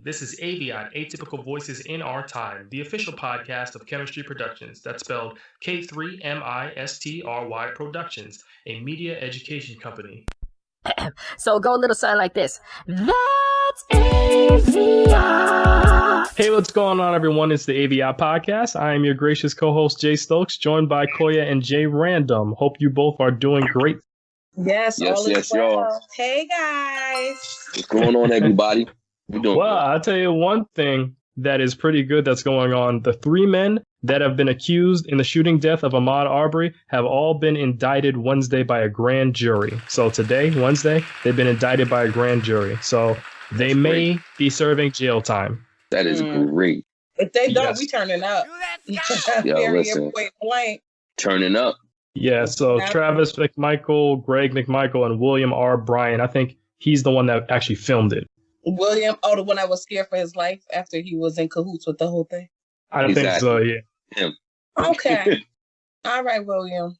This is AVIOT, Atypical Voices in Our Time, the official podcast of Chemistry Productions. That's spelled K3MISTRY Productions, a media education company. So go a little something like this. That's AVIOT. Hey, what's going on, everyone? It's the AVIOT podcast. I am your gracious co-host, Jay Stokes, joined by Koya and Jay Random. Hope you both are doing great. Yes, all is well. Y'all. Hey, guys. What's going on, everybody? Well, I'll tell you one thing that is pretty good that's going on. The three men that have been accused in the shooting death of Ahmaud Arbery have all been indicted Wednesday by a grand jury. So today, Wednesday, they've been indicted by a grand jury. So they may be serving jail time. That is great. If they don't, we turning up. Yo, listen. Turning up. Yeah, so Travis McMichael, Greg McMichael, and William R. Bryan. I think he's the one that actually filmed it. William, the one that was scared for his life after he was in cahoots with the whole thing? I think so, yeah. Him. Okay. All right, William.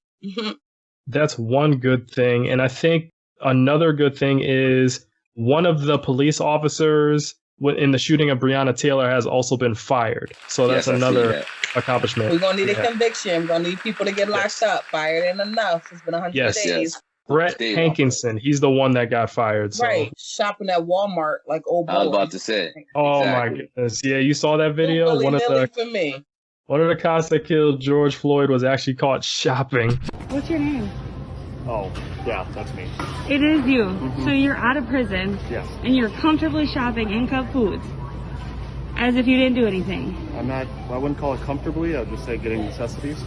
That's one good thing. And I think another good thing is one of the police officers in the shooting of Breonna Taylor has also been fired. So that's another accomplishment. We're going to need a conviction. We're going to need people to get locked up. Fired ain't enough. It's been 100 days. Yes. Brett Hankinson, he's the one that got fired. So. Right, shopping at Walmart like old boy. I was about to say. Oh my goodness! Yeah, you saw that video. One of the cops that killed George Floyd was actually caught shopping. What's your name? Oh, yeah, that's me. It is you. Mm-hmm. So you're out of prison. Yes. And you're comfortably shopping in Cup Foods, as if you didn't do anything. I wouldn't call it comfortably. I'd just say getting necessities.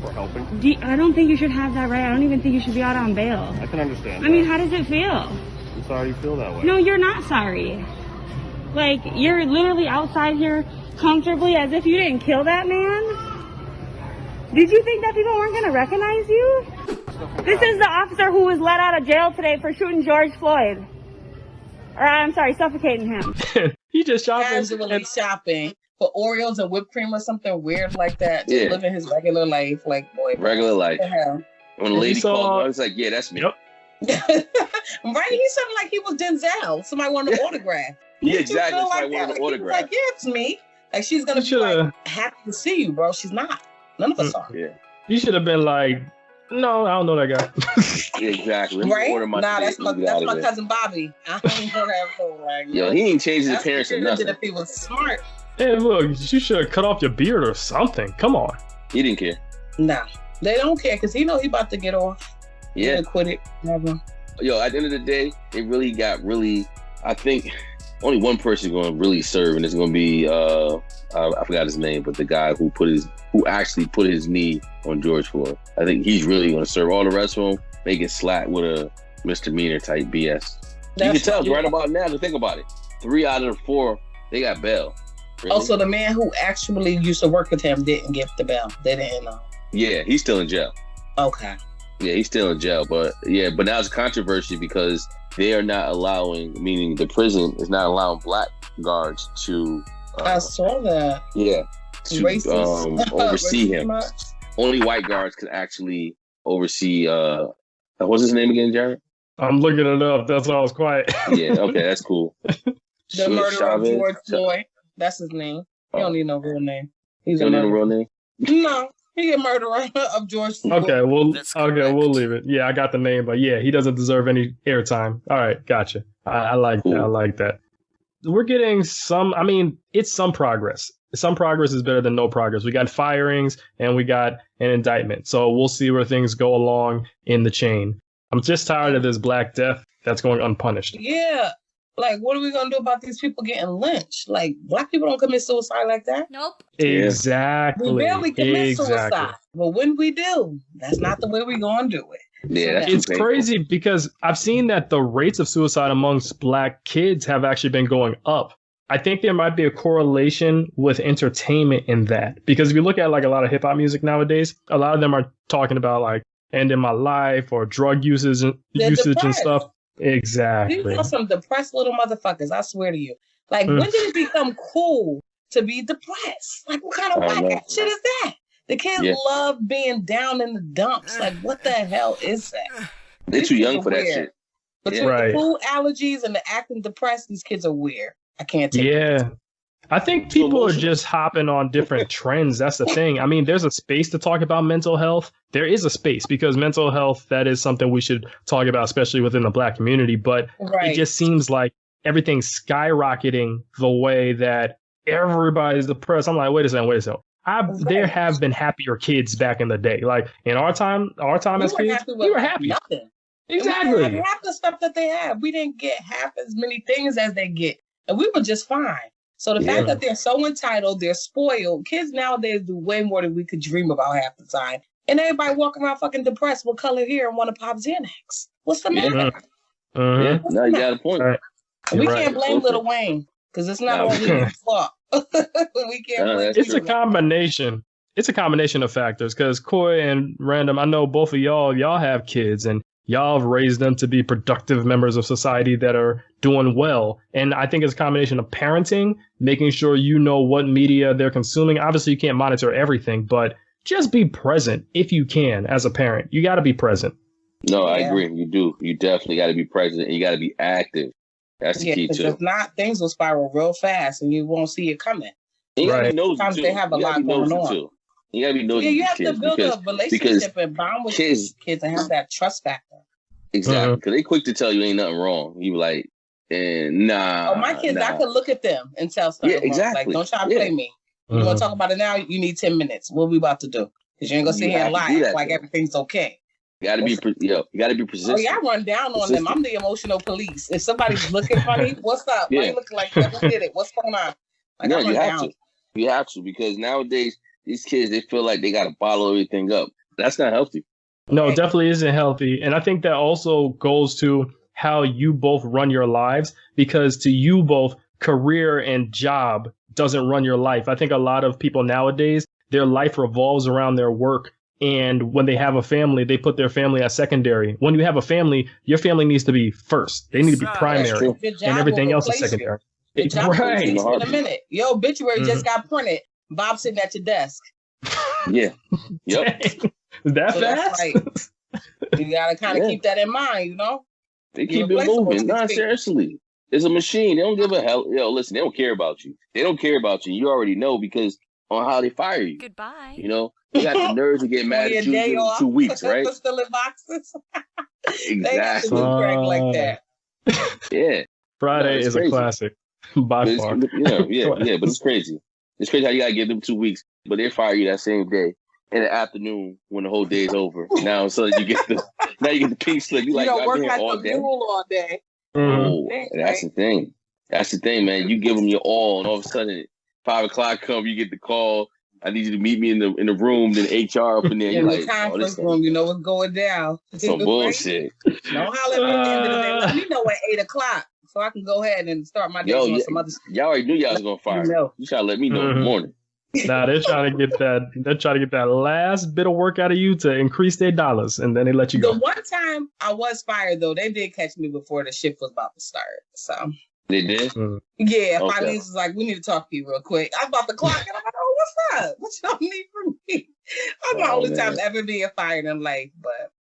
Or helping. I don't think you should have that right. I don't even think you should be out on bail. I can understand. I mean, how does it feel? I'm sorry you feel that way. No, you're not sorry. Like, you're literally outside here comfortably as if you didn't kill that man. Did you think that people weren't going to recognize you? This is the officer who was let out of jail today for shooting George Floyd. Or, I'm sorry, suffocating him. He just casually shopping for Oreos and whipped cream or something weird like that. Just living his regular life, like, boy. Regular life. When a lady called, I was like, yeah, that's me. Yep. Right? He sounded like he was Denzel. Somebody wanted an autograph. Yeah, exactly. Somebody wanted an autograph. Like, yeah, it's me. Like, she's going to be like, happy to see you, bro. She's not. None of us are. Yeah. You should have been like, no, I don't know that guy. Yeah, exactly. Right? That's my cousin Bobby. I don't know that fool. Like, yo, he ain't changed his appearance or nothing. If he was smart. Hey, look, you should have cut off your beard or something. Come on. He didn't care. Nah, they don't care because he know he about to get off. Yeah. Quit it. Never. Yo, at the end of the day, it really got I think only one person going to really serve, and it's going to be, I forgot his name, but the guy who actually put his knee on George Floyd. I think he's really going to serve. All the rest of them, they get slapped with a misdemeanor type BS. You can tell right about now to think about it. 3 out of the 4, they got bail. Really? Oh, so the man who actually used to work with him didn't get the bail. They didn't know. Yeah, he's still in jail. Okay. Yeah, he's still in jail. But now it's a controversy because they are not allowing, meaning the prison is not allowing black guards to... I saw that. Yeah. To oversee him. Much. Only white guards can actually oversee... what's his name again, Jared? I'm looking it up. That's why I was quiet. Yeah, okay, that's cool. The murderer of George Floyd. That's his name. He don't need no real name. He's don't need a real name? No, he a murderer of George Floyd. Okay, we'll leave it. Yeah, I got the name, but yeah, he doesn't deserve any airtime. All right, gotcha. I like that. I like that. We're getting it's some progress. Some progress is better than no progress. We got firings and we got an indictment. So we'll see where things go along in the chain. I'm just tired of this Black Death that's going unpunished. Yeah. Like, what are we going to do about these people getting lynched? Like, black people don't commit suicide like that. Nope. Exactly. We barely commit suicide. But when we do, that's not the way we're going to do it. Yeah, it's crazy because I've seen that the rates of suicide amongst black kids have actually been going up. I think there might be a correlation with entertainment in that. Because if you look at like a lot of hip hop music nowadays, a lot of them are talking about like ending my life or drug usage and stuff. Exactly. These are some depressed little motherfuckers, I swear to you. Like, when did it become cool to be depressed? Like, what kind of whack shit is that? The kids love being down in the dumps. Like, what the hell is that? They're too young for that shit. Between the food allergies and the acting depressed, these kids are weird. I can't take it. Yeah. I think people are just hopping on different trends. That's the thing. I mean, there's a space to talk about mental health. There is a space because mental health, that is something we should talk about, especially within the Black community. But it just seems like everything's skyrocketing the way that everybody's depressed. I'm like, wait a second. There have been happier kids back in the day. Like in our time as kids, we were happy. Nothing. Exactly. We didn't have half the stuff that they have. We didn't get half as many things as they get. And we were just fine. So the fact that they're so entitled, they're spoiled. Kids nowadays do way more than we could dream about half the time. And everybody walking around fucking depressed with colored hair and want to pop Xanax. What's the matter? Yeah, no, you got a point. Right. We can't blame Lil Wayne because it's not only his fault. We can't blame It's a combination. It's a combination of factors because Coy and Random, I know both of y'all have kids and y'all have raised them to be productive members of society that are doing well. And I think it's a combination of parenting, making sure you know what media they're consuming. Obviously, you can't monitor everything, but just be present if you can as a parent. You got to be present. No, I agree. You do. You definitely got to be present and you got to be active. That's the key, too. If not, things will spiral real fast and you won't see it coming. Right. Sometimes they have a lot going on. You got to be nosy. You have to build a relationship and bond with kids and have that trust factor. Exactly, because they quick to tell you ain't nothing wrong. You be like, nah. Oh, my kids, I could look at them and tell something wrong. Exactly. Like, don't try to play me. You want to talk about it now? You need 10 minutes. What are we about to do? Because you ain't gonna sit here and lie like everything's okay. You gotta be persistent. Oh yeah, I run down on them. I'm the emotional police. If somebody's looking funny, what's up? Why you looking like that? Who did it? What's going on? Like, no, you have to. You have to, because nowadays these kids, they feel like they gotta bottle everything up. That's not healthy. No, it definitely isn't healthy. And I think that also goes to how you both run your lives, because to you both, career and job doesn't run your life. I think a lot of people nowadays, their life revolves around their work. And when they have a family, they put their family as secondary. When you have a family, your family needs to be first. They need to be primary, and everything else is secondary. Right. In a minute. Your obituary just got printed. Bob sitting at your desk. Yeah. Yep. Is that fast? You got to kind of keep that in mind, you know? They keep it moving. No, seriously. It's a machine. They don't give a hell. Listen, they don't care about you. They don't care about you. You already know because on how they fire you. Goodbye. You know, you got the nerves to get mad at you in 2 weeks, right? Still in boxes. Exactly. They have to do Greg like that. Yeah. Friday is a classic by far. But it's crazy. It's crazy how you got to give them 2 weeks, but they fire you that same day in the afternoon when the whole day is over. Now, so you get the pink slip. You like, work like all day. Oh, that's the thing. That's the thing, man. You give them your all, and all of a sudden, 5 o'clock come, you get the call. I need you to meet me in the room. Then HR up in there. In the conference room, you know what's going down. Some bullshit. Don't holler at me at the end of the day. Let me know at 8 o'clock so I can go ahead and start my day on some other stuff. Y'all already knew y'all was gonna fire. You try to let me know in the morning. Nah, they're trying to get that. They're trying to get that last bit of work out of you to increase their dollars, and then they let you go. The one time I was fired, though, they did catch me before the shift was about to start. So they did. Yeah, okay. My niece was like, "We need to talk to you real quick." I'm about to clock, and I'm like, "Oh, what's up? What y'all need from me?" I'm my only time ever being fired in life, but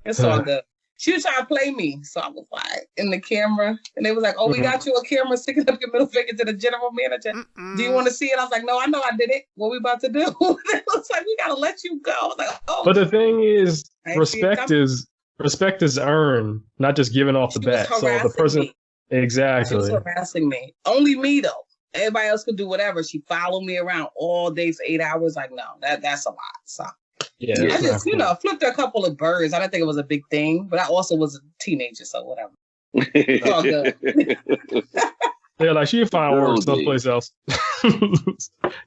it's all good. She was trying to play me, so I was like in the camera, and they was like, "Oh, we got you a camera sticking up your middle finger to the general manager. Do you want to see it?" I was like, "No, I know I did it. What we about to do?" It was like, "We gotta let you go." I was like, "Oh." But the thing is, respect is earned, not just given off the bat. So the person, exactly, she was harassing me. Only me though. Everybody else could do whatever. She followed me around all day for 8 hours. Like, no, that's a lot. So. Yeah, I just, flipped a couple of birds. I didn't think it was a big thing, but I also was a teenager, so whatever. It's all good. They're like, she find work someplace else.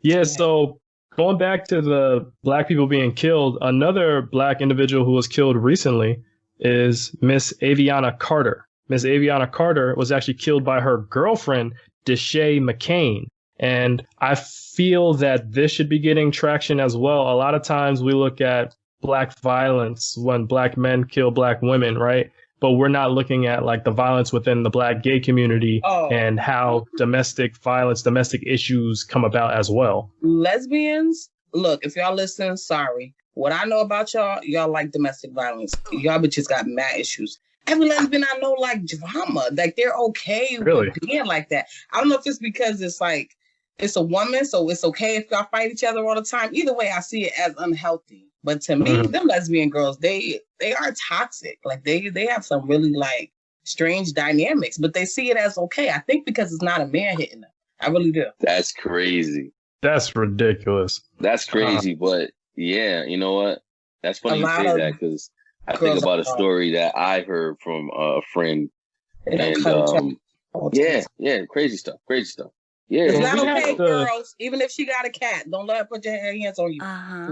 Yeah, so going back to the Black people being killed, another Black individual who was killed recently is Miss Aviana Carter. Miss Aviana Carter was actually killed by her girlfriend, Deshae McCain. And I feel that this should be getting traction as well. A lot of times we look at Black violence when Black men kill Black women, right? But we're not looking at like the violence within the Black gay community and how domestic violence, domestic issues come about as well. Lesbians, look, if y'all listen, sorry. What I know about y'all like domestic violence. Y'all bitches got mad issues. Every lesbian I know like drama. Like they're okay with being like that. I don't know if it's because it's like it's a woman, so it's okay if y'all fight each other all the time. Either way, I see it as unhealthy. But to me, them lesbian girls, they are toxic. Like they have some really like strange dynamics, but they see it as okay. I think because it's not a man hitting them. I really do. That's crazy. That's ridiculous. That's crazy, but yeah, you know what? That's funny you say that because I think about a story that I heard from a friend. And yeah, crazy stuff. Yeah, it's not okay, girls. Even if she got a cat, don't let her put your hands on you.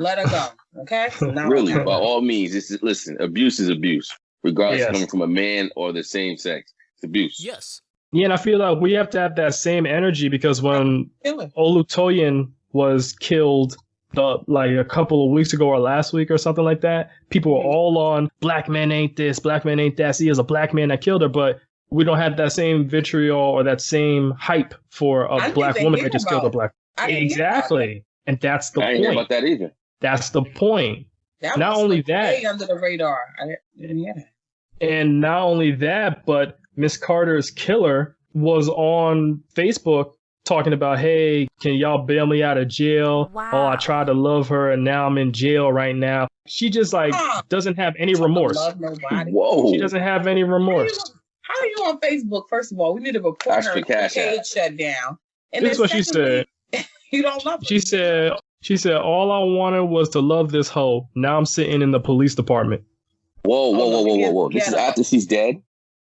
Let her go, okay? Really, by all means, listen. Abuse is abuse, regardless of coming from a man or the same sex. It's abuse. Yes. Yeah, and I feel like we have to have that same energy because when Olutoyin was killed, like a couple of weeks ago or last week or something like that, people were all on black men ain't this, black men ain't that. See, it was a black man that killed her, but we don't have that same vitriol or that same hype for a black woman that just killed a black. Exactly. And that's the point. I didn't hear about that either. That's the point. Not only that. Under the radar. I didn't hear that. And not only that, but Miss Carter's killer was on Facebook talking about, hey, can y'all bail me out of jail? Wow. Oh, I tried to love her and now I'm in jail right now. She just like doesn't have any remorse. Love nobody. Whoa. She doesn't have any remorse. How are you on Facebook? First of all, we need to report her page shut down. And this is what she said. You don't love her. She said, all I wanted was to love this hoe. Now I'm sitting in the police department. Whoa. This is after she's dead?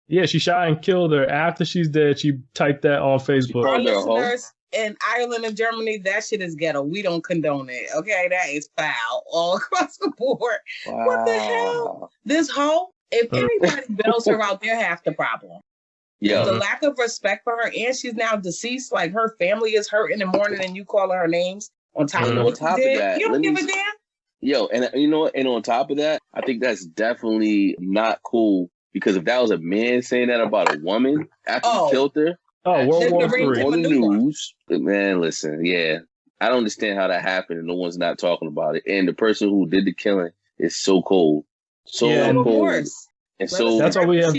Yeah, she shot and killed her. After she's dead, she typed that on Facebook. Our listeners in Ireland and Germany, that shit is ghetto. We don't condone it. Okay, that is foul all across the board. Wow. What the hell? This hoe? If anybody bails her out, they're half the problem. Yeah. The lack of respect for her, and she's now deceased. Like her family is hurt in the morning, and you call her names on top of that. You don't give a damn. Yo, and you know what? And on top of that, I think that's definitely not cool because if that was a man saying that about a woman after he killed her, World War III on the news, man. Listen, I don't understand how that happened, and no one's not talking about it. And the person who did the killing is so cold. So cold. And so that's why we have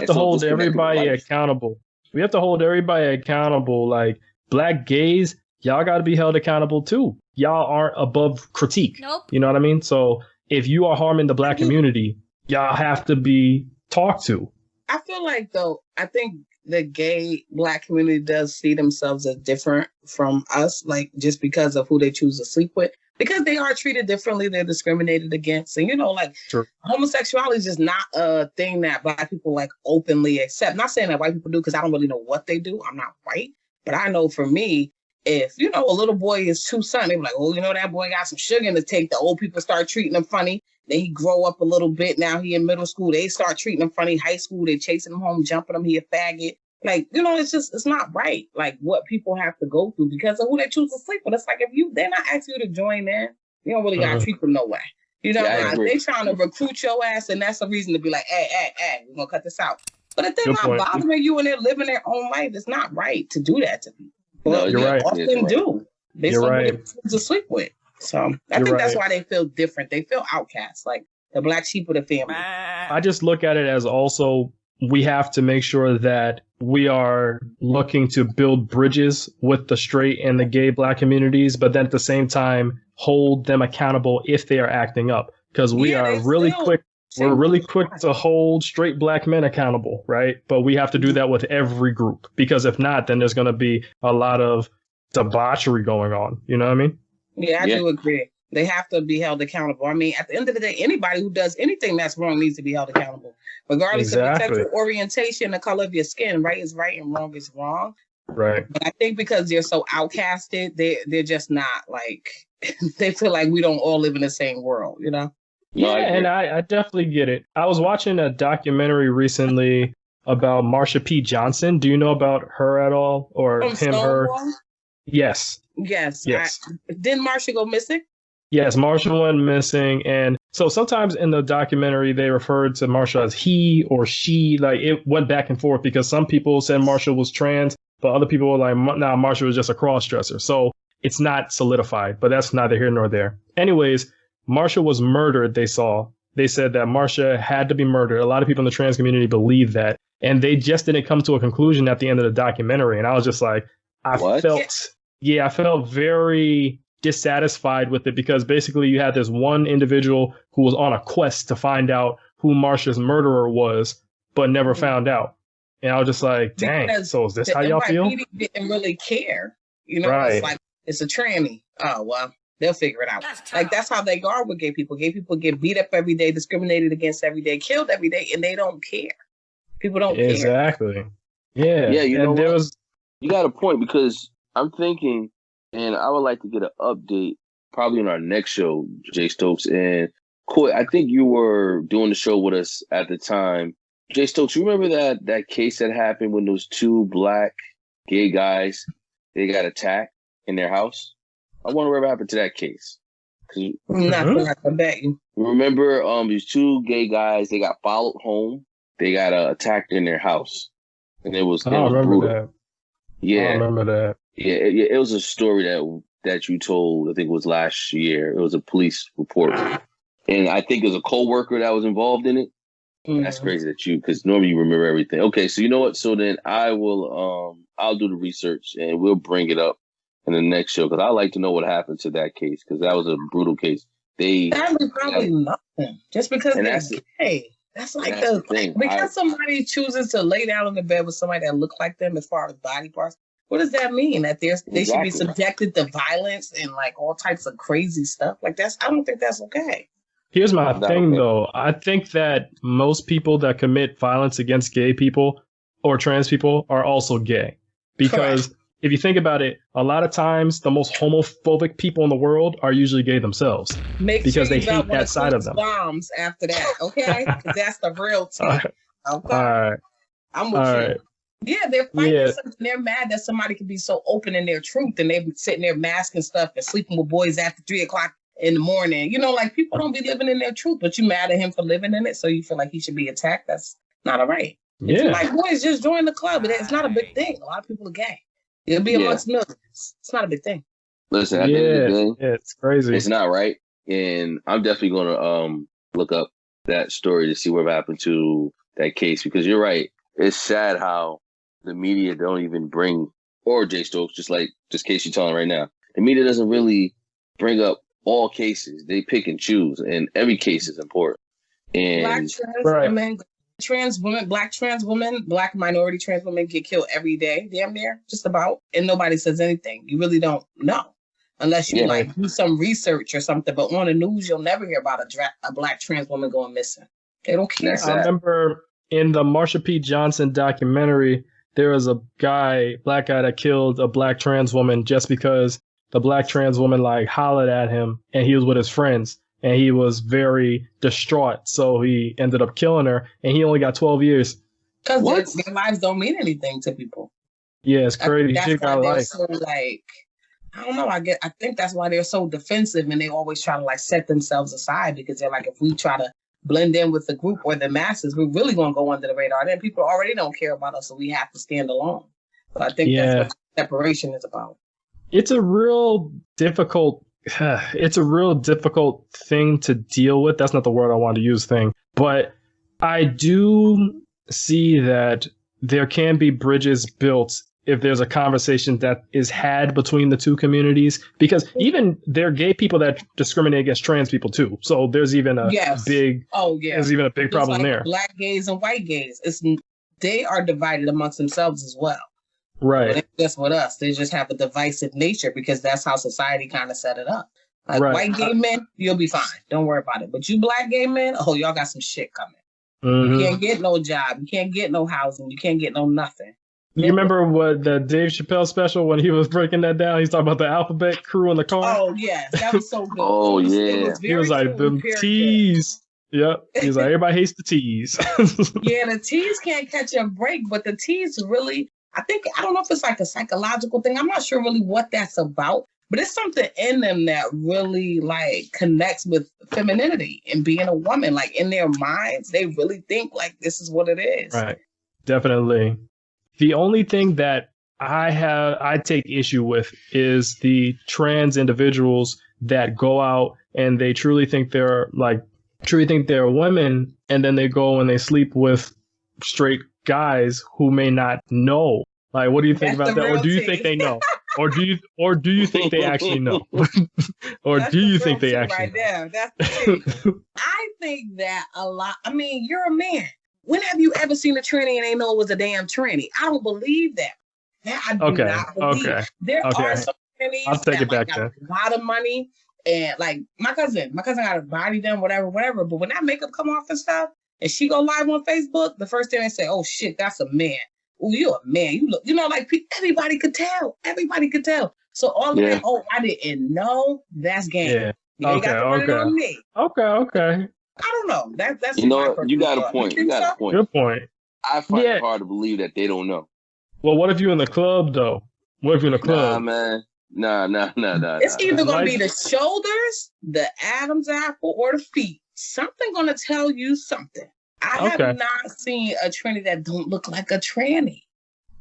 to hold everybody accountable. We have to hold everybody accountable. Like black gays, y'all got to be held accountable too. Y'all aren't above critique. Nope. You know what I mean? So if you are harming the black community, y'all have to be talked to. I feel like I think the gay black community does see themselves as different from us, like just because of who they choose to sleep with. Because they are treated differently, they're discriminated against. And, homosexuality is just not a thing that black people, like, openly accept. Not saying that white people do, because I don't really know what they do. I'm not white. But I know for me, if, a little boy is too son, they be like, that boy got some sugar in the tank. The old people start treating him funny. Then he grow up a little bit. Now he in middle school. They start treating him funny. High school, they chasing him home, jumping him. He a faggot. Like, it's not right, like, what people have to go through because of who they choose to sleep with. It's like, they're not asking you to join in, you don't really got to treat them no way. They trying to recruit your ass, and that's a reason to be like, hey, we're going to cut this out. But if they're not bothering you and they're living their own life, it's not right to do that to people. No, you're right. Often do. They to sleep with. So I think that's why they feel different. They feel outcast, like the black sheep of the family. I just look at it as also we have to make sure that we are looking to build bridges with the straight and the gay black communities, but then at the same time, hold them accountable if they are acting up. Because we are really quick. We're really quick to hold straight black men accountable, right? But we have to do that with every group, because if not, then there's going to be a lot of debauchery going on. You know what I mean? Yeah, I do agree. They have to be held accountable. I mean, at the end of the day, anybody who does anything that's wrong needs to be held accountable, regardless of your sexual orientation, the color of your skin. Right is right and wrong is wrong. Right. But I think because they're so outcasted, they're just not like, they feel like we don't all live in the same world, Yeah, and I definitely get it. I was watching a documentary recently about Marsha P Johnson. Do you know about her at all? Or him, her? Yes. Didn't Marsha go missing? Yes, Marsha went missing. And so sometimes in the documentary, they referred to Marsha as he or she. Like, it went back and forth because some people said Marsha was trans, but other people were like, nah, Marsha was just a cross-dresser. So it's not solidified, but that's neither here nor there. Anyways, Marsha was murdered, they saw, they said that Marsha had to be murdered. A lot of people in the trans community believe that. And they just didn't come to a conclusion at the end of the documentary. And I was just like, I felt very dissatisfied with it, because basically you had this one individual who was on a quest to find out who Marsha's murderer was, but never found out. And I was just like, dang, because so is this how y'all feel? Didn't really care. You know, It's like, it's a tranny. Oh, well, they'll figure it out. Like, that's how they are with gay people. Gay people get beat up every day, discriminated against every day, killed every day, and they don't care. People don't care. Exactly. Yeah. Yeah, you know what? You got a point, because I'm thinking, and I would like to get an update probably on our next show, Jay Stokes. And Coy, I think you were doing the show with us at the time. Jay Stokes, you remember that case that happened when those two black gay guys, they got attacked in their house? I wonder what happened to that case. Nothing, I bet you. Remember these two gay guys, they got followed home. They got attacked in their house. And it was remember brutal. that. Yeah. I remember that. Yeah, it was a story that you told, I think it was last year. It was a police report. And I think it was a co-worker that was involved in it. That's crazy that because normally you remember everything. Okay, so you know what? So then I will, I'll do the research and we'll bring it up in the next show, because I like to know what happened to that case, because that was a brutal case. That was probably nothing. Just because they're gay. That's like the thing. Because somebody chooses to lay down in the bed with somebody that looks like them as far as body parts. What does that mean? That they should be subjected to violence and like all types of crazy stuff? Like I don't think that's okay. Here's my thing, though. I think that most people that commit violence against gay people or trans people are also gay. Because if you think about it, a lot of times the most homophobic people in the world are usually gay themselves. Because they hate that side of them. Bombs after that, okay? Because that's the real tea. Okay. All right. I'm with you. Yeah, they're fighting something. They're mad that somebody can be so open in their truth, and they be sitting there masking stuff and sleeping with boys after 3:00 in the morning. You know, like, people don't be living in their truth, but you mad at him for living in it, so you feel like he should be attacked. That's not all right. Yeah. Like, boys, just join the club. It's not a big thing. A lot of people are gay. It'll be amongst millions. It's not a big thing. Listen, at the end of the day, it's crazy. It's not right. And I'm definitely going to look up that story to see what happened to that case, because you're right. It's sad how the media don't even bring, or Jay Stokes, just case you're telling right now, the media doesn't really bring up all cases. They pick and choose, and every case is important. And black trans women, black minority trans women get killed every day, damn near, just about, and nobody says anything. You really don't know unless you do some research or something. But on the news, you'll never hear about a black trans woman going missing. They don't care. I remember in the Marsha P Johnson documentary, there was a black guy that killed a black trans woman just because the black trans woman hollered at him, and he was with his friends, and he was very distraught. So he ended up killing her, and he only got 12 years. Because their lives don't mean anything to people. Yeah, it's crazy. That's why they're so I don't know. I think that's why they're so defensive, and they always try to set themselves aside, because they're like, if we try to blend in with the group or the masses, we're really going to go under the radar. Then people already don't care about us, so we have to stand alone. So I think that's what separation is about. It's a real difficult thing to deal with. That's not the word I want to use, but I do see that there can be bridges built if there's a conversation that is had between the two communities, because even there are gay people that discriminate against trans people too. So there's even a big problem there. Black gays and white gays, they are divided amongst themselves as well. Right. But just with us, they just have a divisive nature, because that's how society kind of set it up. White gay men, you'll be fine. Don't worry about it. But you black gay men, y'all got some shit coming. You can't get no job. You can't get no housing. You can't get no nothing. You remember what the Dave Chappelle special when he was breaking that down? He's talking about the alphabet crew in the car. Oh, yes. That was so good. He was like, them T's. Yep. He was like, everybody hates the T's. Yeah, the T's can't catch a break, but the T's really, I don't know if it's a psychological thing. I'm not sure really what that's about, but it's something in them that really connects with femininity and being a woman. In their minds, they really think this is what it is. Right. Definitely. The only thing that I take issue with is the trans individuals that go out and they truly think they're truly think they're women, and then they go and they sleep with straight guys who may not know. Like, what do you think about that? Or do you think they know? Or do you think they actually know? Or do you think they actually know? There. That's the I think that a lot. I mean, you're a man. When have you ever seen a tranny and they know it was a damn tranny? I don't believe that. That I do not believe. There are some trannies I'll take it back got then. a lot of money, and like my cousin got a body done, whatever. But when that makeup come off and stuff, and she go live on Facebook, the first thing they say, "Oh shit, that's a man." Oh, you're a man. You look, like everybody could tell. Everybody could tell. So all of that, I didn't know. That's game. Yeah. You got to run it on me. Okay. I don't know. That's you got a point. You got a point. Good point. I find it hard to believe that they don't know. Well, what if you're in the club though? What if you're in the club? Nah, man. Nah. It's either gonna be the shoulders, the Adam's apple, or the feet. Something gonna tell you something. I have not seen a tranny that don't look like a tranny.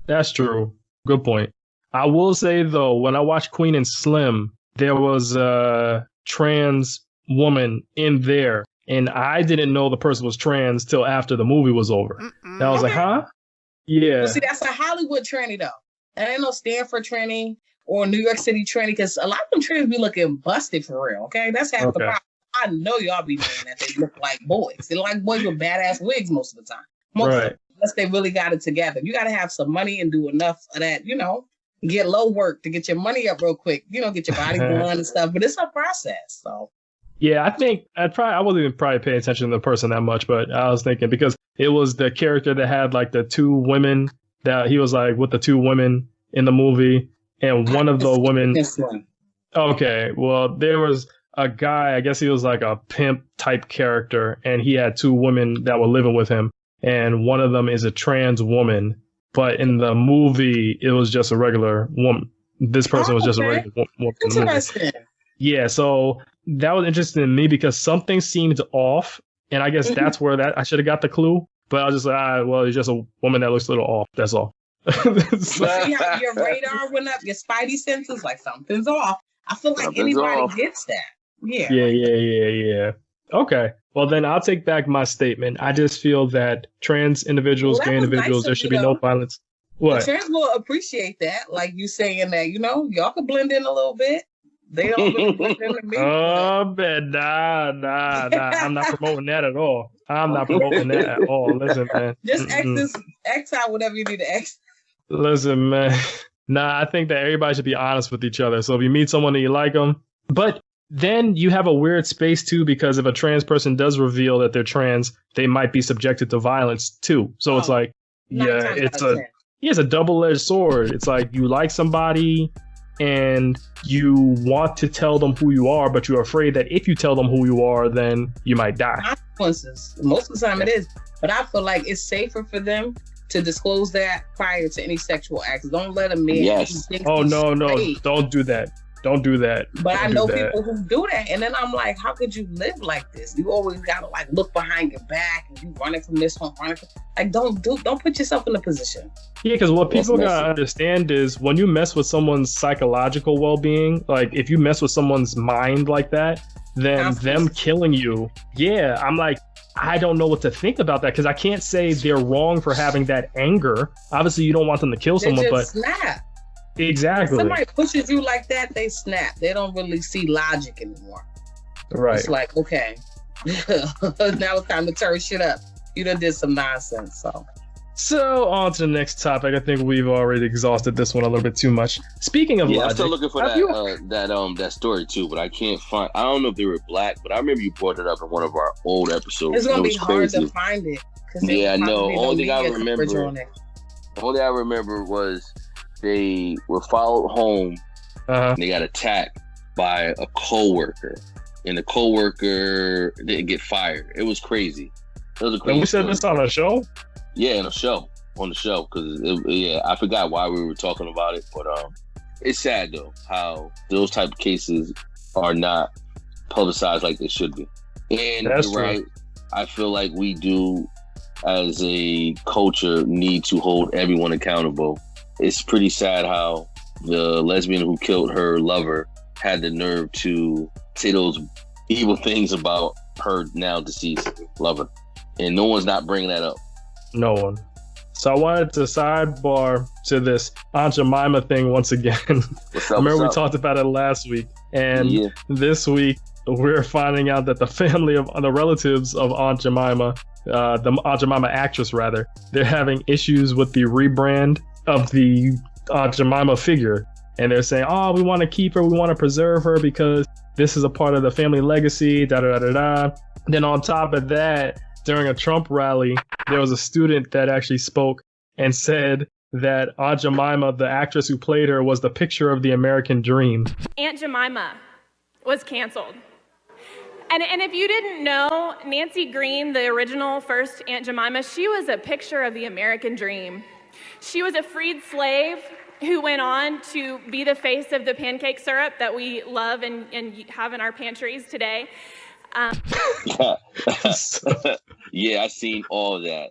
That's true. Good point. I will say, though, when I watched Queen and Slim, there was a trans woman in there, and I didn't know the person was trans till after the movie was over. And I was like, huh? Yeah. Well, see, that's a Hollywood tranny, though. That ain't no Stanford tranny or New York City tranny, because a lot of them trannies be looking busted for real, okay? That's half the problem. I know y'all be saying that they look like boys. They look like boys with badass wigs most of the time. Unless they really got it together. You got to have some money and do enough of that, get low work to get your money up real quick, get your body done and stuff. But it's a process, so. Yeah, I think I wasn't even probably paying attention to the person that much, but I was thinking because it was the character that had like the two women that he was like with the two women in the movie, and one of the women. Okay, well, there was a guy, I guess he was like a pimp type character, and he had two women that were living with him, and one of them is a trans woman, but in the movie, it was just a regular woman. This person was just a regular woman. Interesting. Yeah, so that was interesting to me because something seemed off, and I guess that's where I should have got the clue, but I was just like, well, it's just a woman that looks a little off, that's all. See how your radar went up, your spidey senses, like something's off. I feel like anybody gets that. Yeah. Okay. Well, then I'll take back my statement. I just feel that trans individuals, gay individuals, there should be no violence. What? The trans will appreciate that. Like you saying that, y'all can blend in a little bit. They don't really blend in to me. Oh, man. Nah. I'm not promoting that at all. Listen, man. Just X out whatever you need to X. Listen, man. Nah, I think that everybody should be honest with each other. So if you meet someone and you like them, but then you have a weird space too, because if a trans person does reveal that they're trans, they might be subjected to violence too. So it's like, it's a double-edged sword. It's like you like somebody and you want to tell them who you are, but you're afraid that if you tell them who you are, then you might die. Consequences. Most of the time it is, but I feel like it's safer for them to disclose that prior to any sexual acts. Don't let a man. Yes. Oh no! Don't do that. Don't do that. But I know people who do that, and then I'm like, how could you live like this? You always gotta like look behind your back, and you running from this one, like don't put yourself in a position. Yeah, because what people gotta understand is when you mess with someone's psychological well-being, like if you mess with someone's mind like that, then them killing you. Yeah, I'm like, I don't know what to think about that because I can't say they're wrong for having that anger. Obviously, you don't want them to kill someone, but snap. Exactly. If somebody pushes you like that, they snap. They don't really see logic anymore. Right. It's like, okay, now it's time to turn shit up. You done did some nonsense, So on to the next topic. I think we've already exhausted this one a little bit too much. Speaking of logic, I'm still looking for that story too, but I can't find. I don't know if they were black, but I remember you brought it up in one of our old episodes. It's gonna be hard to find it. Yeah, no. Only thing I remember was they were followed home. And they got attacked by a coworker, and the coworker didn't get fired. It was crazy. It was a crazy. And we said this on a show. Yeah, on the show, because I forgot why we were talking about it, but it's sad though how those type of cases are not publicized like they should be. And you're right, I feel like we do, as a culture, need to hold everyone accountable. It's pretty sad how the lesbian who killed her lover had the nerve to say those evil things about her now deceased lover, and no one's not bringing that up. No one. So I wanted to sidebar to this Aunt Jemima thing once again. What's up, Remember what's we up? talked about it last week, and this week we're finding out that the family of the relatives of Aunt Jemima, the Aunt Jemima actress rather, they're having issues with the rebrand of the Aunt Jemima figure, and they're saying, "Oh, we want to keep her, we want to preserve her because this is a part of the family legacy." Da da da da da. Then on top of that, during a Trump rally, there was a student that actually spoke and said that Aunt Jemima, the actress who played her, was the picture of the American dream. Aunt Jemima was canceled. And if you didn't know, Nancy Green, the original first Aunt Jemima, she was a picture of the American dream. She was a freed slave who went on to be the face of the pancake syrup that we love and have in our pantries today. Yeah, I seen all that.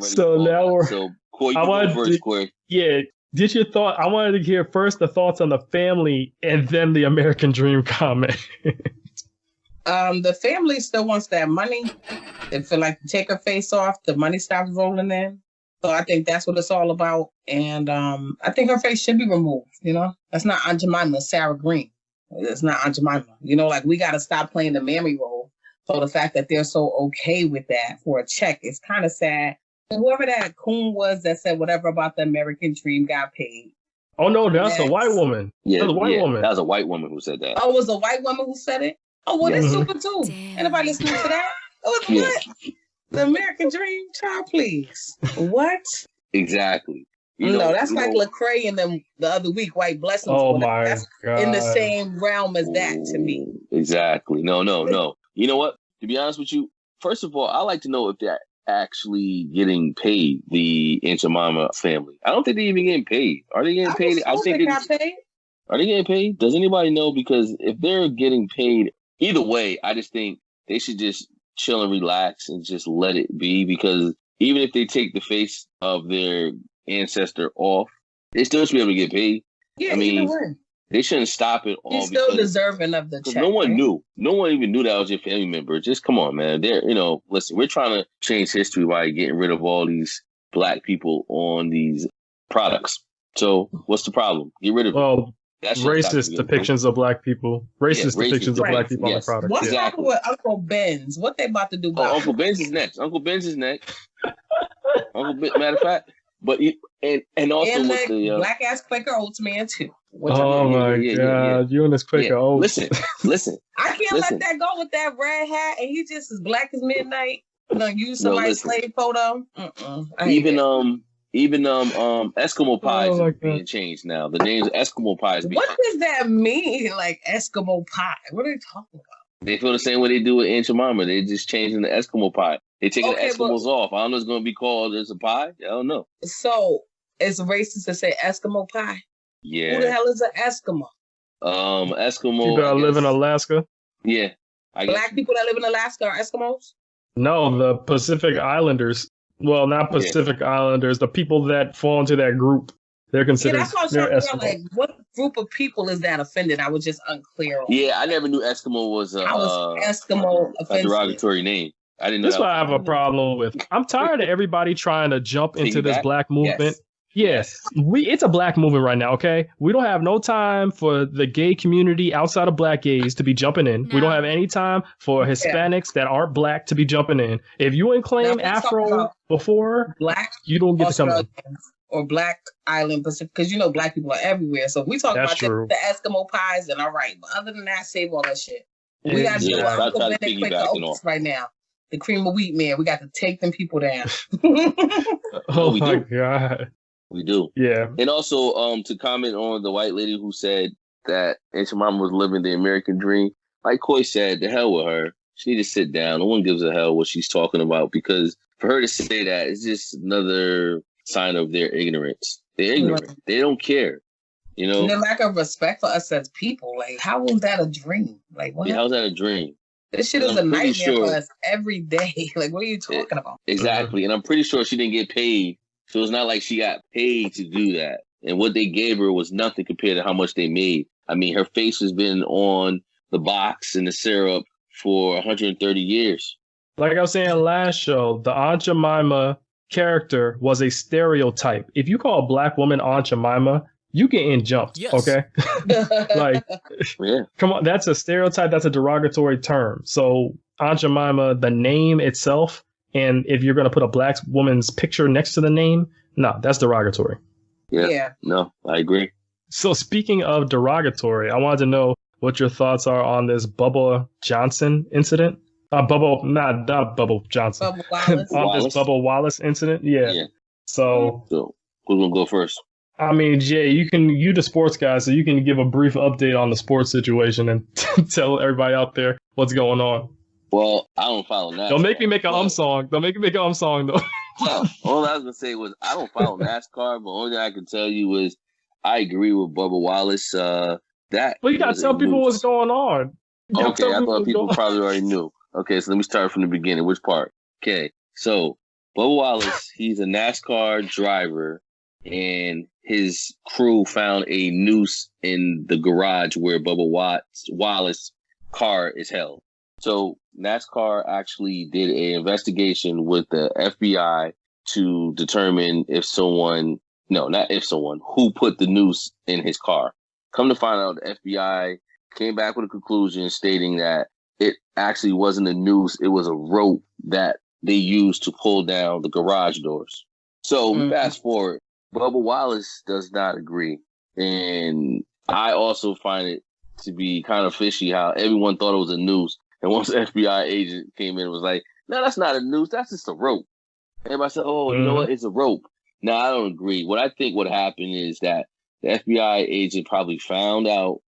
So now we're. So, Corey, you go first, Corey. Yeah. Did your thought? I wanted to hear first the thoughts on the family and then the American dream comment. The family still wants that money. They feel like to take her face off, the money stops rolling in. So I think that's what it's all about. And I think her face should be removed. You know, that's not Aunt Jemima, it's Sarah Green. It's not Aunt Jemima. You know, like we got to stop playing the mammy role. So the fact that they're so okay with that for a check is kind of sad. And whoever that coon was that said whatever about the American dream got paid. Oh no, that's a white woman. Yeah, that's a white woman. That was a white woman who said that. Oh, it was a white woman who said it? Oh, well, that's super too. Anybody listening to that? Oh, what? The American dream? Child, please. What? Exactly. That's like Lecrae and them the other week, White Blessings. Oh my that's God. in the same realm as that to me. Exactly. No. You know what? To be honest with you, first of all, I like to know if they're actually getting paid, the Aunt Jemima family. I don't think they're even getting paid. Are they getting paid? I think they got paid. Are they getting paid? Does anybody know? Because if they're getting paid, either way, I just think they should just chill and relax and just let it be. Because even if they take the face of their ancestor off, they still should be able to get paid. Yeah, I mean, either way. they shouldn't stop it all. He's still deserving of the check. No one right? knew. No one even knew that was your family member. Just come on, man. Listen, we're trying to change history by getting rid of all these black people on these products. So what's the problem? Get rid of them. That's racist depictions of black people. Racist depictions of black people on the product. What's happening with Uncle Ben's? What they about to do about Uncle Ben's is next. Matter of fact. But and also and with the black ass Quaker Oats man too. Oh my God, you and this Quaker Oats. Listen. I can't let that go with that red hat, and he just as black as midnight. Use somebody's slave photo. Even Eskimo pies are being changed now. The name's Eskimo pies. What does that mean? Like Eskimo pie? What are you talking about? They feel the same way they do with Aunt Jemima. They just changing the Eskimo pie. They taking the Eskimos off. I don't know if it's going to be called as a pie. I don't know. So it's racist to say Eskimo pie? Yeah. Who the hell is an Eskimo? Eskimo. People that live in Alaska? Yeah. Black people that live in Alaska are Eskimos? No, the Pacific Islanders. Well, not Pacific Islanders. The people that fall into that group. They're considered. Yeah, that's what I was trying to figure out. Like, what group of people is that offended? I was just unclear on. Yeah, I never knew Eskimo was Eskimo a derogatory name. I didn't know. That's what I have a problem with. I'm tired of everybody trying to jump into this black movement. Yes, it's a black movement right now, okay? We don't have no time for the gay community outside of black gays to be jumping in. No. We don't have any time for Hispanics that aren't black to be jumping in. If you ain't claim Afro before, black, you don't get to come in. Or Black Island Pacific, because black people are everywhere. So if we talk about the Eskimo pies, then all right. But other than that, save all that shit. We got to do Uncle Ben and Quaker Oats right now. The cream of wheat man. We got to take them people down. Oh my God. We do. Yeah. And also, to comment on the white lady who said that Aunt Jemima was living the American dream, like Coy said, the hell with her. She need to sit down. No one gives a hell what she's talking about, because for her to say that is just another sign of their ignorance. They're ignorant. Right. They don't care. And their lack of respect for us as people. Like, how was that a dream? Like, what? Yeah, how's that a dream? This shit is a nightmare for us every day. Like, what are you talking about? Exactly. And I'm pretty sure she didn't get paid. So it's not like she got paid to do that. And what they gave her was nothing compared to how much they made. I mean, her face has been on the box and the syrup for 130 years. Like I was saying last show, the Aunt Jemima character was a stereotype. If you call a black woman Aunt Jemima, you getting jumped. Yes. Okay. Like, yeah. Come on, that's a stereotype. That's a derogatory term. So Aunt Jemima, the name itself, and if you're going to put a black woman's picture next to the name, no, that's derogatory. Yeah. No, I agree. So speaking of derogatory, I wanted to know what your thoughts are on this Bubba Johnson incident. Not Bubba Johnson. Bubba Wallace. On this Bubba Wallace incident. Yeah. So who's gonna go first? I mean, Jay, you the sports guy, so you can give a brief update on the sports situation and tell everybody out there what's going on. Well, I don't follow NASCAR. Don't make me make an song. Don't make me make an song though. No, all I was gonna say was I don't follow NASCAR, but only thing I can tell you is I agree with Bubba Wallace. But you gotta tell people what's going on. Okay, I thought people probably already knew. Okay, so let me start from the beginning. Which part? Okay, so Bubba Wallace, he's a NASCAR driver, and his crew found a noose in the garage where Bubba Wallace's car is held. So NASCAR actually did an investigation with the FBI to determine who put the noose in his car. Come to find out, the FBI came back with a conclusion stating that it actually wasn't a noose. It was a rope that they used to pull down the garage doors. So fast forward, Bubba Wallace does not agree. And I also find it to be kind of fishy how everyone thought it was a noose. And once the FBI agent came in and was like, no, that's not a noose. That's just a rope. Everybody said, oh, you know what? It's a rope. No, I don't agree. What I think what happened is that the FBI agent probably found out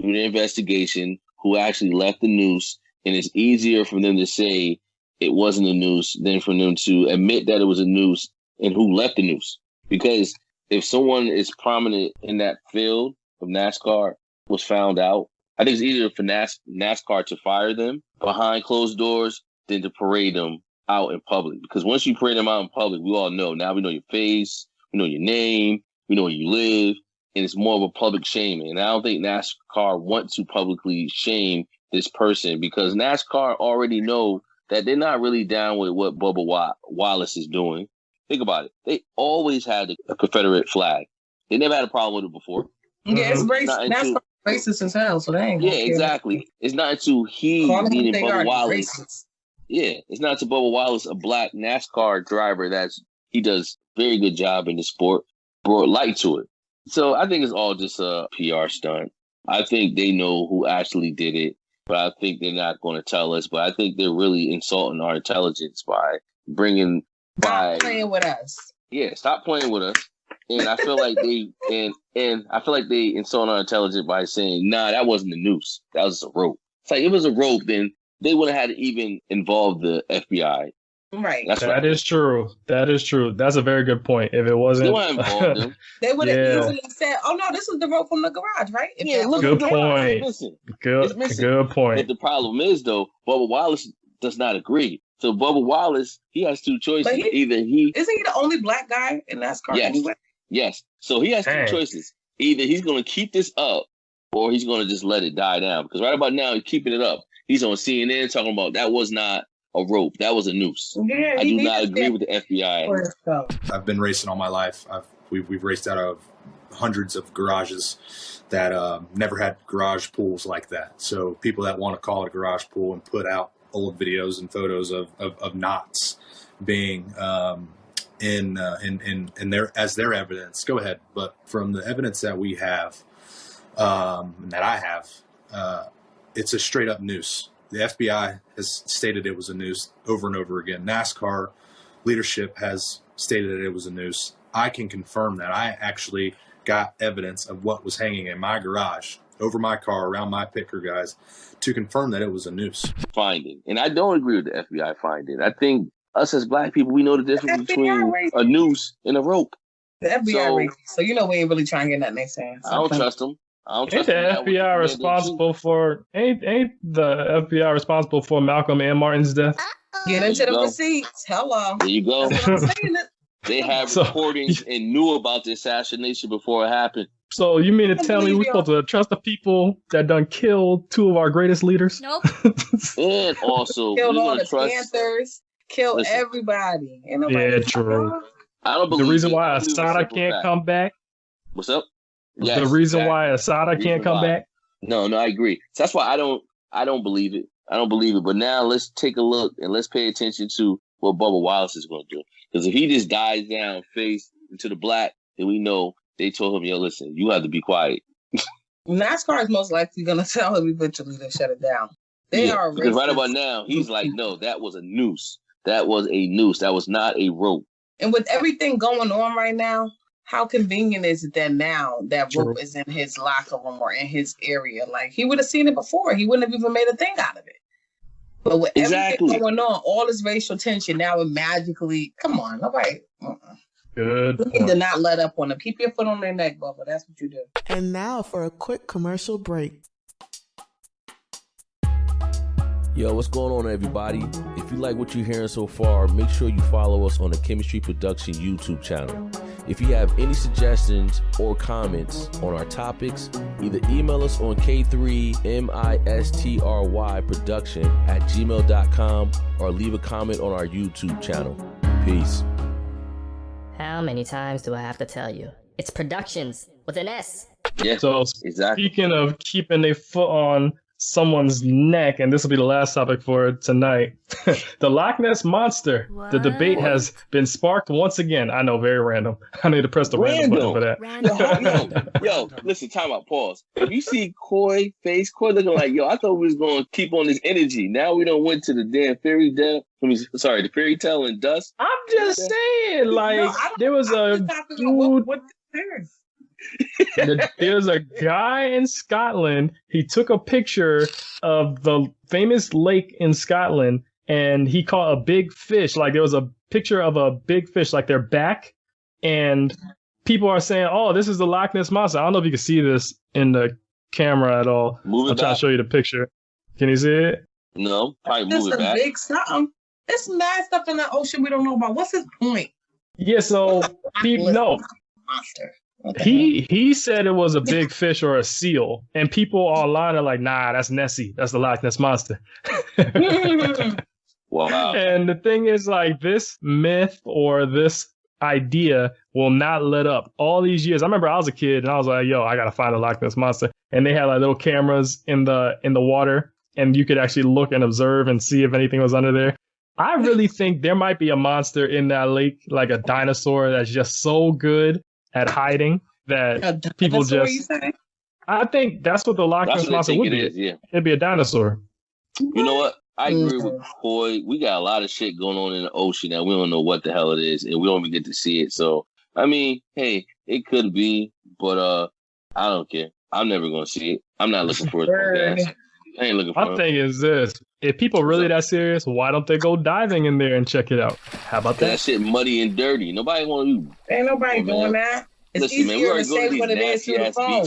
through the investigation who actually left the noose. And it's easier for them to say it wasn't a noose than for them to admit that it was a noose and who left the noose. Because if someone is prominent in that field of NASCAR was found out, I think it's easier for NASCAR to fire them behind closed doors than to parade them out in public. Because once you parade them out in public, we all know. Now we know your face, we know your name, we know where you live, and it's more of a public shaming. And I don't think NASCAR wants to publicly shame this person because NASCAR already know that they're not really down with what Bubba Wallace is doing. Think about it. They always had a Confederate flag. They never had a problem with it before. Yeah, it's racist. NASCAR racist as hell, so they ain't gonna exactly. It's not until meaning Bubba Wallace. Racist. Yeah, it's not until Bubba Wallace, a black NASCAR driver, he does a very good job in the sport, brought light to it. So I think it's all just a PR stunt. I think they know who actually did it, but I think they're not going to tell us. But I think they're really insulting our intelligence by Stop playing with us. Yeah, stop playing with us. And I feel like they insult our intelligence by saying, nah, that wasn't a noose. That was a rope. It's like, if it was a rope, then they wouldn't have had to even involve the FBI. Right. That is true. That's a very good point. If it wasn't, they wouldn't involve them. They would have easily said, "Oh no, this is the rope from the garage, right?" Good point. Good point. But the problem is, though, Bubba Wallace does not agree. So Bubba Wallace, he has two choices. Isn't he the only black guy in NASCAR? Yes. Anyway? Yes. So he has two choices. Either he's going to keep this up, or he's going to just let it die down. Because right about now, he's keeping it up. He's on CNN talking about that was not a rope, that was a noose. Yeah, I do not agree with the FBI. I've been racing all my life. We've raced out of hundreds of garages that never had garage pools like that. So people that want to call it a garage pool and put out old videos and photos of knots being in their as their evidence, go ahead. But from the evidence that we have, and that I have, it's a straight up noose. The FBI has stated it was a noose over and over again. NASCAR leadership has stated that it was a noose. I can confirm that. I actually got evidence of what was hanging in my garage, over my car, around my picker guys, to confirm that it was a noose. Finding. And I don't agree with the FBI finding. I think us as black people, we know the difference between a noose and a rope. The FBI so you know we ain't really trying to get nothing they saying. I don't trust them. Ain't the FBI responsible for ain't the FBI responsible for Malcolm and Martin's death? Get into the receipts. Hello. There you go. They have recordings and knew about the assassination before it happened. So you mean to tell me we're supposed to trust the people that done killed two of our greatest leaders? Nope. And also, Killed we're all gonna the trust. Panthers. Killed everybody. Ain't nobody Yeah, true. I don't believe The reason it. why I believe a Asada simple can't fact. come back. What's up? The reason why Asada Reason can't come why. back. No, I agree. So that's why I don't believe it. I don't believe it. But now let's take a look and let's pay attention to what Bubba Wallace is going to do. Because if he just dies down, face into the black, then we know they told him, yo, listen, you have to be quiet. NASCAR is most likely going to tell him eventually to shut it down. They are because right racist. about now, he's like, no, that was a noose. That was a noose. That was not a rope. And with everything going on right now, how convenient is it that now that rope is in his locker room or in his area? Like, he would have seen it before. He wouldn't have even made a thing out of it. But with everything going on, all this racial tension, now it magically, come on, nobody. Good. You need to not let up on them. Keep your foot on their neck, Bubba. That's what you do. And now for a quick commercial break. Yo, what's going on, everybody? If you like what you're hearing so far, make sure you follow us on the Chemistry Production YouTube channel. If you have any suggestions or comments on our topics, either email us on k3mistryproduction@gmail.com or leave a comment on our YouTube channel. Peace. How many times do I have to tell you? It's Productions with an S. Yeah, so exactly. Speaking of keeping their foot on someone's neck, and this will be the last topic for tonight. The Loch Ness Monster. What? The debate has been sparked once again. I know, very random. I need to press the random button for that. Yo, listen, time out, pause. If you see Coy looking like, yo, I thought we was going to keep on this energy. Now we don't went to the damn the fairy tale and dust. I'm just saying, like, there was a dude. There's a guy in Scotland. He took a picture of the famous lake in Scotland and he caught a big fish. Like, there was a picture of a big fish, like their back. And people are saying, oh, this is the Loch Ness Monster. I don't know if you can see this in the camera at all. Move it I'm trying to show you the picture. Can you see it? No, probably move it back. Big something. There's mad stuff in the ocean we don't know about. What's his point? Yeah, so people know. Monster. He said it was a big fish or a seal, and people online are like, nah, that's Nessie. That's the Loch Ness Monster. Wow. And the thing is, like, this myth or this idea will not let up. All these years, I remember I was a kid and I was like, yo, I gotta find a Loch Ness Monster. And they had like little cameras in the water, and you could actually look and observe and see if anything was under there. I really think there might be a monster in that lake, like a dinosaur that's just so good at hiding that people just. I think that's what the Loch Ness Monster would be. Yeah. It'd be a dinosaur. You know what? I agree with Coy. We got a lot of shit going on in the ocean that we don't know what the hell it is, and we don't even get to see it. So, I mean, hey, it could be, but I don't care. I'm never gonna see it. I'm not looking for it. I ain't looking for it. My thing is this: if people really that serious, why don't they go diving in there and check it out? How about that? That shit muddy and dirty. Nobody want to. Ain't nobody doing that. It's easier to say what it is through the phone.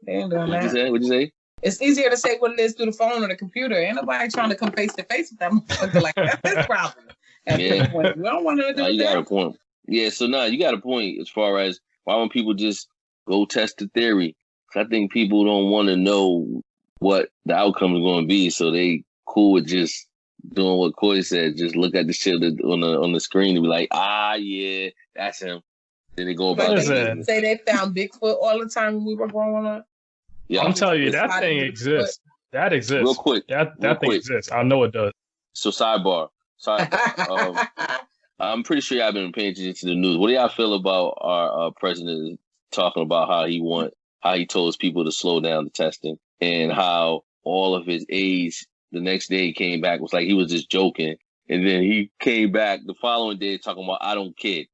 They ain't doing that. What'd you say? It's easier to say what it is through the phone or the computer. Ain't nobody trying to come face to face with that motherfucker. Like, that's his problem. Yeah. We don't want to do that. You got a point. Yeah, so now you got a point as far as why don't people just go test the theory? I think people don't want to know what the outcome is going to be, so they cool with just doing what Coy said. Just look at the shit on the screen and be like, yeah, that's him. Then they go about it. Say they found Bigfoot all the time when we were growing up. Yeah, I'm telling you, that thing exists. That exists. Real quick. That thing exists. I know it does. So sidebar. I'm pretty sure y'all been paying attention to the news. What do y'all feel about our president talking about how he told his people to slow down the testing, and how all of his aides the next day came back was like he was just joking, and then he came back the following day talking about I don't kid,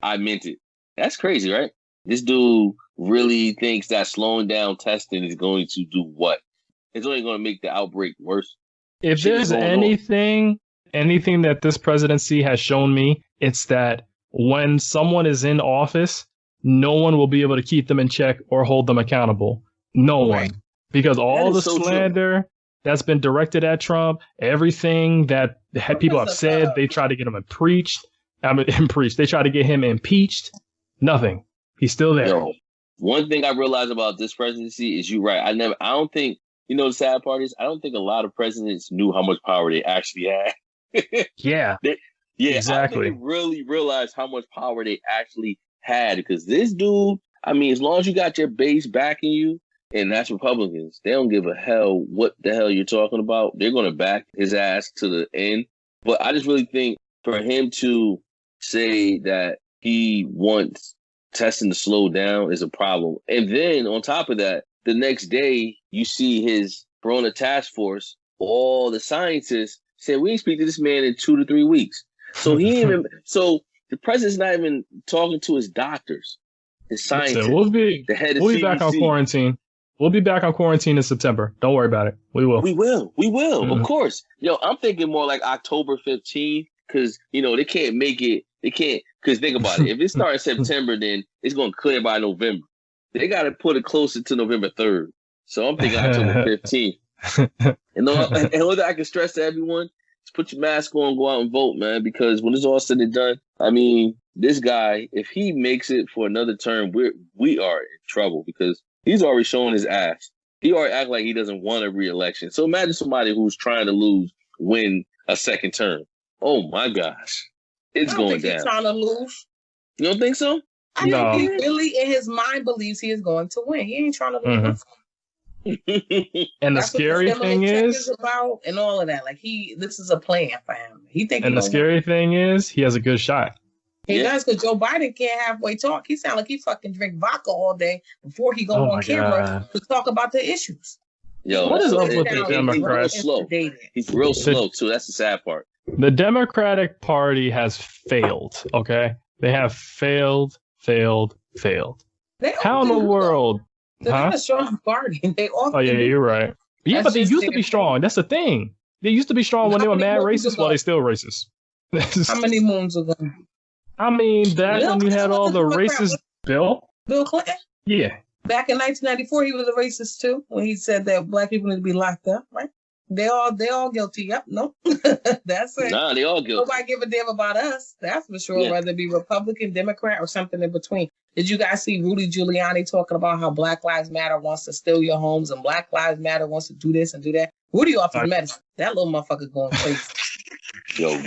I meant it. That's crazy, right? This dude really thinks that slowing down testing is going to do what? It's only going to make the outbreak worse. If there's anything that this presidency has shown me, it's that when someone is in office, no one will be able to keep them in check or hold them accountable. No one. Because all the slander that's been directed at Trump, everything that people have said, they try to get him impeached. They try to get him impeached. Nothing. He's still there. One thing I realized about this presidency is you're right. I don't think, the sad part is I don't think a lot of presidents knew how much power they actually had. Yeah. Exactly. I don't think they really realized how much power they actually had, because this dude, I mean, as long as you got your base backing you, and that's Republicans, they don't give a hell what the hell you're talking about. They're going to back his ass to the end. But I just really think for him to say that he wants testing to slow down is a problem. And then on top of that, the next day you see his Corona task force, all the scientists said, we ain't speak to this man in 2 to 3 weeks. So so the president's not even talking to his doctors, his scientists. So we'll be CDC. Back on quarantine. We'll be back on quarantine in September. Don't worry about it. We will. We will. Of course. I'm thinking more like October 15th, because, they can't make it. They can't, because think about it. If it starts in September, then it's going to clear by November. They got to put it closer to November 3rd. So I'm thinking October 15th. And all that I can stress to everyone is put your mask on, go out and vote, man, because when it's all said and done, I mean, this guy, if he makes it for another term, we are in trouble, because he's already showing his ass. He already act like he doesn't want a re-election. So imagine somebody who's trying to win a second term. Oh my gosh. It's going down. He's trying to lose. You don't think so? I think he really, in his mind, believes he is going to win. He ain't trying to lose. And the scary thing is about, and all of that. Like this is a plan for him. The scary thing is he has a good shot. He does, because Joe Biden can't halfway talk. He sound like he fucking drink vodka all day before he go on camera to talk about the issues. What is up with the Democrats? He's real slow too. That's the sad part. The Democratic Party has failed. Okay, they have failed. How in the world? They're not a strong party. You're right. Yeah, but they used to be strong. That's the thing. They used to be strong when they were mad racist. Well, they still racist. How many moons ago? I mean, when you had all the racist Bill Clinton? Yeah. Back in 1994, he was a racist too, when he said that black people need to be locked up, right? They all guilty. Yep, no. That's it. Nah, they all guilty. Nobody give a damn about us. That's for sure, whether it be Republican, Democrat, or something in between. Did you guys see Rudy Giuliani talking about how Black Lives Matter wants to steal your homes and Black Lives Matter wants to do this and do that? Rudy off his medicine. That little motherfucker going crazy.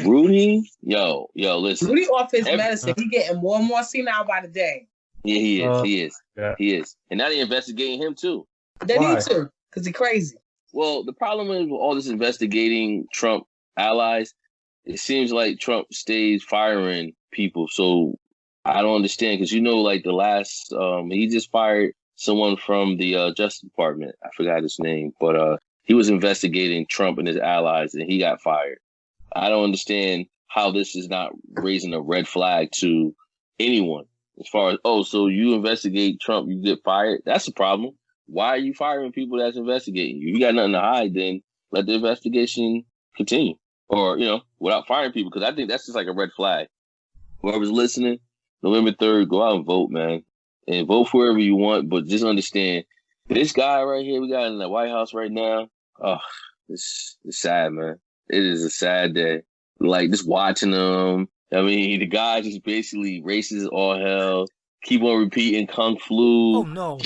Rudy, listen. Rudy off his medicine. He getting more and more senile by the day. Yeah, he is. He is. And now they're investigating him too. They need to, because he's crazy. Well, the problem is with all this investigating Trump allies, it seems like Trump stays firing people. So I don't understand, because like the last, he just fired someone from the Justice Department. I forgot his name, but he was investigating Trump and his allies, and he got fired. I don't understand how this is not raising a red flag to anyone. As far as, so you investigate Trump, you get fired. That's a problem. Why are you firing people that's investigating you? You got nothing to hide, then let the investigation continue. Or, without firing people, because I think that's just like a red flag. Whoever's listening, November 3rd, go out and vote, man. And vote for whoever you want, but just understand, this guy right here we got in the White House right now, it's sad, man. It is a sad day. Like, just watching him. I mean, the guy just basically racist all hell. Keep on repeating Kung Flu. Oh, no.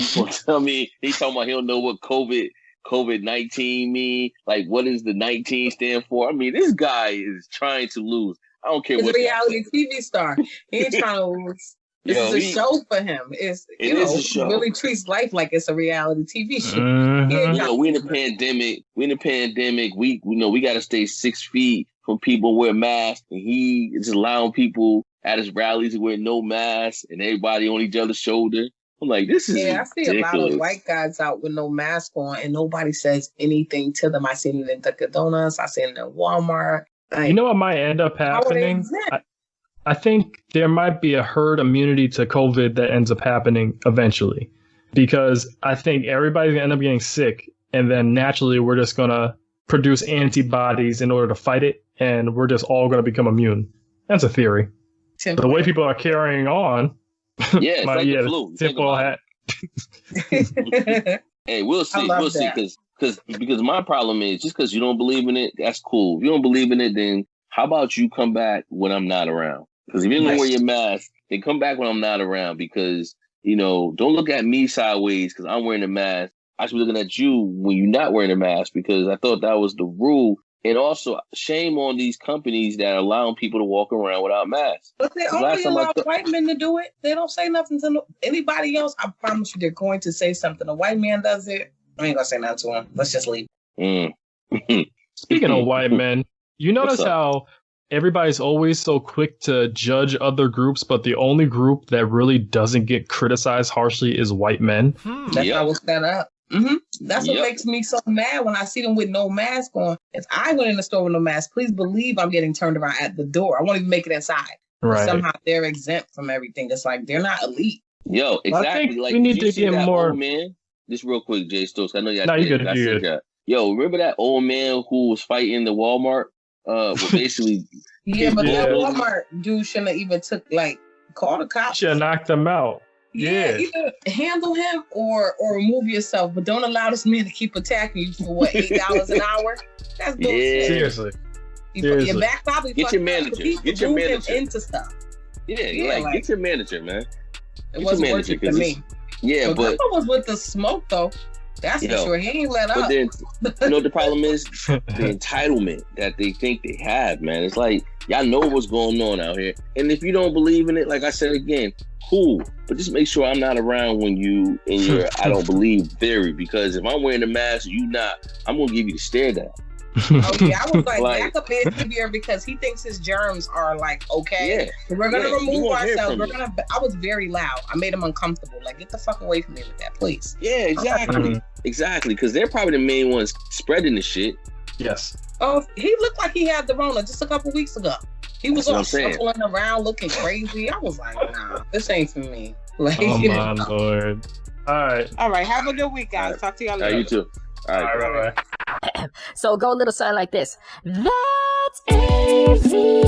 I mean, he talking about he don't know what COVID-19 mean. Like, what does the 19 stand for? I mean, this guy is trying to lose. I don't care He's what. He's a reality TV star. He ain't trying to lose. This is a show for him. It is a show. He really treats life like it's a reality TV show. Mm-hmm. We in the pandemic. We got to stay 6 feet from people wear masks, and he is allowing people at his rallies to wear no masks, and everybody on each other's shoulder. I'm like, this is ridiculous. I see a lot of white guys out with no mask on, and nobody says anything to them. I seen it in Dunkin' Donuts. I seen it in Walmart. Like, you know what might end up happening? I think there might be a herd immunity to COVID that ends up happening eventually, because I think everybody's going to end up getting sick, and then naturally we're just going to produce antibodies in order to fight it, and we're just all going to become immune. That's a theory. The way people are carrying on. Yeah, it's like the flu. Tinfoil hat. Hey, we'll see. We'll see. Because my problem is, just because you don't believe in it, that's cool. If you don't believe in it, then how about you come back when I'm not around? Because if you don't wear your mask, then come back when I'm not around. Because don't look at me sideways because I'm wearing a mask. I should be looking at you when you're not wearing a mask, because I thought that was the rule. And also, shame on these companies that are allowing people to walk around without masks. But they only allow white men to do it. They don't say nothing to anybody else. I promise you they're going to say something. A white man does it, I ain't going to say nothing to him. Let's just leave. Speaking of white men, you notice how everybody's always so quick to judge other groups, but the only group that really doesn't get criticized harshly is white men? That's how it's set up. That's what makes me so mad when I see them with no mask on. If I went in the store with no mask, please believe I'm getting turned around at the door. I won't even make it inside. Right. Somehow they're exempt from everything. It's like they're not elite. Yo, exactly. I think we need to get more. Man, just real quick, Jay Stokes. I know y'all. No, you good. Yo, remember that old man who was fighting the Walmart? Basically. But that Walmart dude shouldn't have even called the cops. Should have knocked him out. Yeah, either handle him or remove yourself, but don't allow this man to keep attacking you for $8 an hour. That's bullshit. Seriously. Your back probably get your manager. Get your manager into stuff. Yeah, get your manager, man. It wasn't working for me. Yeah, but Bubba was with the smoke though. That's for sure. He ain't let up. But then, the problem is the entitlement that they think they have, man. It's like, y'all know what's going on out here. And if you don't believe in it, like I said again, cool. But just make sure I'm not around when you in your I don't believe theory. Because if I'm wearing a mask, you not, I'm going to give you the stare down. Okay, I was that could be severe because he thinks his germs are okay. Yeah. So we're gonna remove ourselves. I was very loud. I made him uncomfortable. Like, get the fuck away from me with that, please. Yeah, exactly. Exactly. Because they're probably the main ones spreading the shit. Yes. Oh, he looked like he had the Rona just a couple weeks ago. He was all shuffling around looking crazy. I was like, nah, this ain't for me. Like, oh my Lord. All right. Have a good week, guys. Talk to y'all later. You too. All right. So go a little something like this. That's AVIOT.